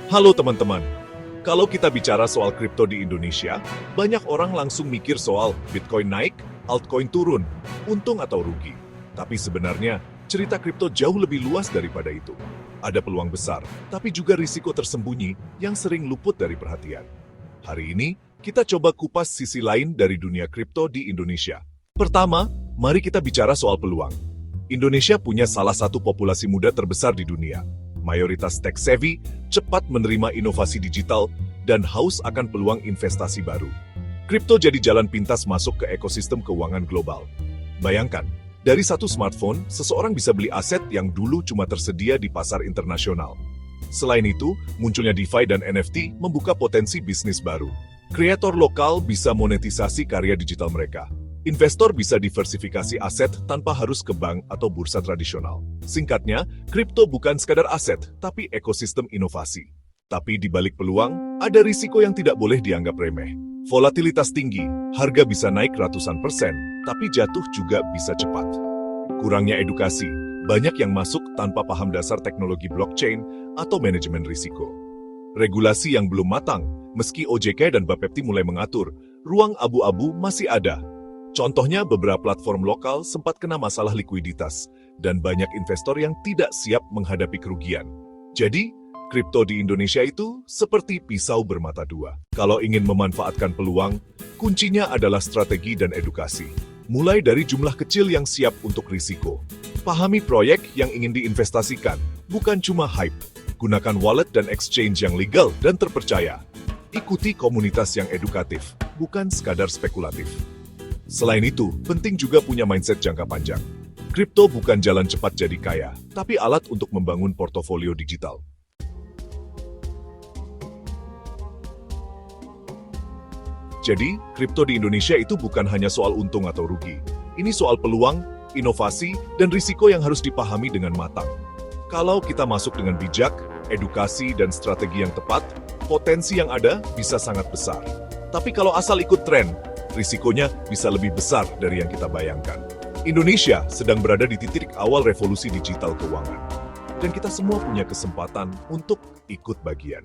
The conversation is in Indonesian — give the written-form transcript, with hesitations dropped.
Halo teman-teman, kalau kita bicara soal kripto di Indonesia, banyak orang langsung mikir soal Bitcoin naik, altcoin turun, untung atau rugi. Tapi sebenarnya, cerita kripto jauh lebih luas daripada itu. Ada peluang besar, tapi juga risiko tersembunyi yang sering luput dari perhatian. Hari ini, kita coba kupas sisi lain dari dunia kripto di Indonesia. Pertama, mari kita bicara soal peluang. Indonesia punya salah satu populasi muda terbesar di dunia. Mayoritas tech-savvy, cepat menerima inovasi digital, dan haus akan peluang investasi baru. Kripto jadi jalan pintas masuk ke ekosistem keuangan global. Bayangkan, dari satu smartphone, seseorang bisa beli aset yang dulu cuma tersedia di pasar internasional. Selain itu, munculnya DeFi dan NFT membuka potensi bisnis baru. Kreator lokal bisa monetisasi karya digital mereka. Investor bisa diversifikasi aset tanpa harus ke bank atau bursa tradisional. Singkatnya, kripto bukan sekadar aset, tapi ekosistem inovasi. Tapi di balik peluang, ada risiko yang tidak boleh dianggap remeh. Volatilitas tinggi, harga bisa naik ratusan persen, tapi jatuh juga bisa cepat. Kurangnya edukasi, banyak yang masuk tanpa paham dasar teknologi blockchain atau manajemen risiko. Regulasi yang belum matang, meski OJK dan Bapepti mulai mengatur, ruang abu-abu masih ada. Contohnya, beberapa platform lokal sempat kena masalah likuiditas, dan banyak investor yang tidak siap menghadapi kerugian. Jadi, kripto di Indonesia itu seperti pisau bermata dua. Kalau ingin memanfaatkan peluang, kuncinya adalah strategi dan edukasi. Mulai dari jumlah kecil yang siap untuk risiko. Pahami proyek yang ingin diinvestasikan, bukan cuma hype. Gunakan wallet dan exchange yang legal dan terpercaya. Ikuti komunitas yang edukatif, bukan sekadar spekulatif. Selain itu, penting juga punya mindset jangka panjang. Kripto bukan jalan cepat jadi kaya, tapi alat untuk membangun portofolio digital. Jadi, kripto di Indonesia itu bukan hanya soal untung atau rugi. Ini soal peluang, inovasi, dan risiko yang harus dipahami dengan matang. Kalau kita masuk dengan bijak, edukasi, dan strategi yang tepat, potensi yang ada bisa sangat besar. Tapi kalau asal ikut tren, risikonya bisa lebih besar dari yang kita bayangkan. Indonesia sedang berada di titik awal revolusi digital keuangan. Dan kita semua punya kesempatan untuk ikut bagian.